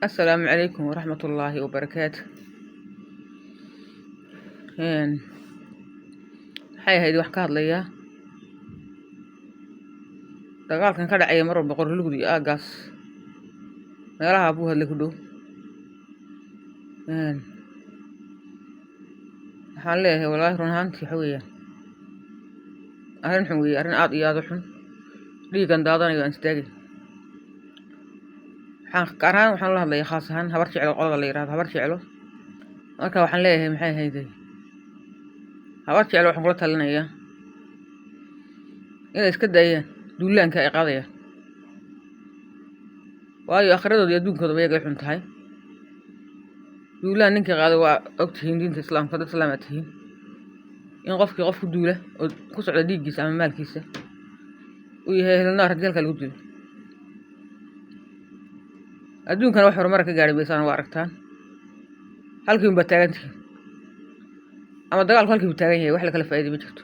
السلام عليكم ورحمة الله وبركاته. maxay ahayd wax ka hadlaya dagaalkan ka dhacaya mar walba Qorlugud iyo aagaas meelaha buu hadlay ku dhow. waxaan leeyahay wallaahi run ahaantii waxa weeyaan arrin xun weeye, arrin aad iyo aad u xun. dhiigan daadanayo aan istaagin. waxaan la hadlayaa khaas ahaan habar jeclo, qolada la yidhaahdo habar jeclo. marka waxaan leeyahay maxay ahayd habar jeclo waxaan kula talinayaa inay iska daayaan duulaanka ay qaadayaan, waayo akhriradooda iyo adduunkooda ayagay xun tahay. duulaan ninkii qaaday waa ogtihiin diinta islaamka, dad islaam aad tihiin, in qofkii qof ku duula oo ku socda dhiiggiisa ama maalkiisa uu yahay helnaar haddii halka lagu dilo. adduunkana wax horumar ka gaadhay baysaan waa aragtaan, halkii unbaa taagan tihiin ama dagaalku halkii buu taagan yahay, wax la kala faa'iiday ma jirto.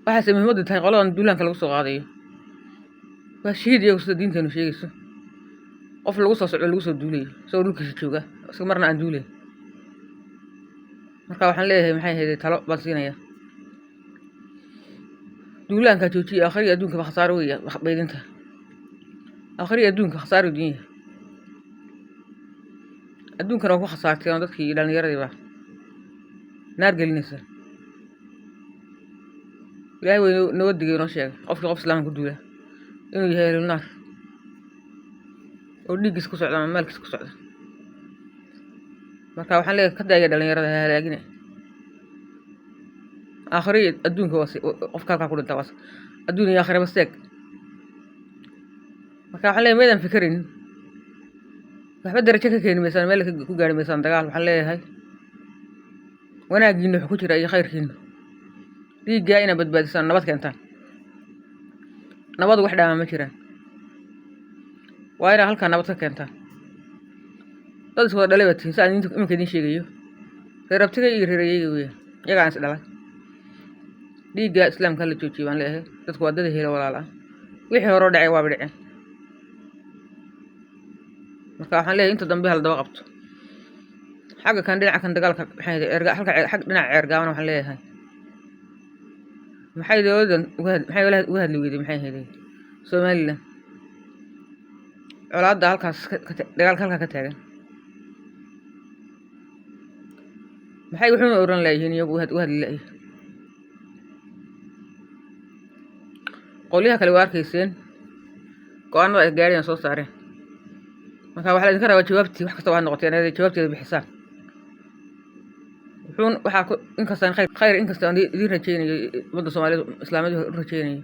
waxaase muhiimaddu tahay qoladan duulaanka lagu soo qaadayo waa shahiid iyagu sida diinteenu sheegayso. qof lagu soo socdo lagu soo duulayo isagoo dhulkiisa jooga, isaga marna aan duulayn. marka waxaan leeyahay maxay ahayd talo baan siinayaa, duulaanka joojiya. akhriya adduunka ba khasaaro weeya baydinta, akhriya adduunka khasaaro diin. adduunkana waa ku khasaartay oo dadkii dhallinyaradii baa naar gelinaysa. ilaahay way noo digay noo sheegay qofkii qof islaamka ku duula inuu yahay helnaar oo dhiiggiisa ku socda ama maalkiisa ku socda. marka waxaan leeyahay ka daaya dhallinyarada ha halaagina. akhriya adduunka qofka halkaa ku dhinta waas adduun iyo aakhiraba seeg. marka waxaan leeyahay meedaan fikirin waxba darajo ka keeni maysaan, meel ku gaari maysaan dagaal. waxaan leeyahay wanaaggiina wuxuu ku jira iyo khayrkiina, dhiiggaa inaad badbaadisaan, nabad keentaan. nabadu wax dhaama ma jiraan, waa inaad halkaa nabad ka keentaan. dad is wada dhalay baad tihiin, saan iminka idiin sheegayo. reer abtiga iyo reerayeyga weeyaan, iyagaan is dhalay. dhiiggaa islaamka hala joojiyo baan leeyahay. dadku waa dada helo walaal ah, wixii horoo dhacay waaba dhaceen. marka waxaan leeyahay inta dambe hal daba qabto. xagga kan dhinaca kan dagaalka xag dhinaca ceergaabana waxaan leeyahay maxay dowladan uga hadli weyday maxay ahayd Somaliland colaadda halkaas dagaalka halkaa ka taagan. maxay wuxuuna oran laayihiin iyagu u hadli laayihin. qolyaha kale waa arkayseen go-aanada ay gaadheen soo saareen. marka waxaa laydinka rabaa jawaabtii wax kasta waa noqoteen inay jawaabteeda bixisaan. inkastaan khayr inkastaan idiin rajaynayo ummadda Soomaaliyeed islaamiyadu u rajaynayo,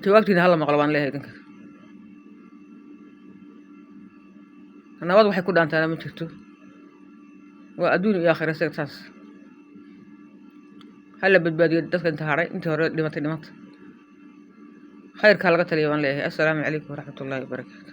jawaabtiina hala maqlo baan leeyahay. idinka nabad waxay ku dhaantaana ma jirto, waa adduun iyo aakhira seeg. saas hala badbaadiyo dadka inta hadhay, intii hore dhimatay dhimata. khayrkaa laga taliya baan leeyahay. assalaamu calaykum waraxmatullaahi wabarakaatu.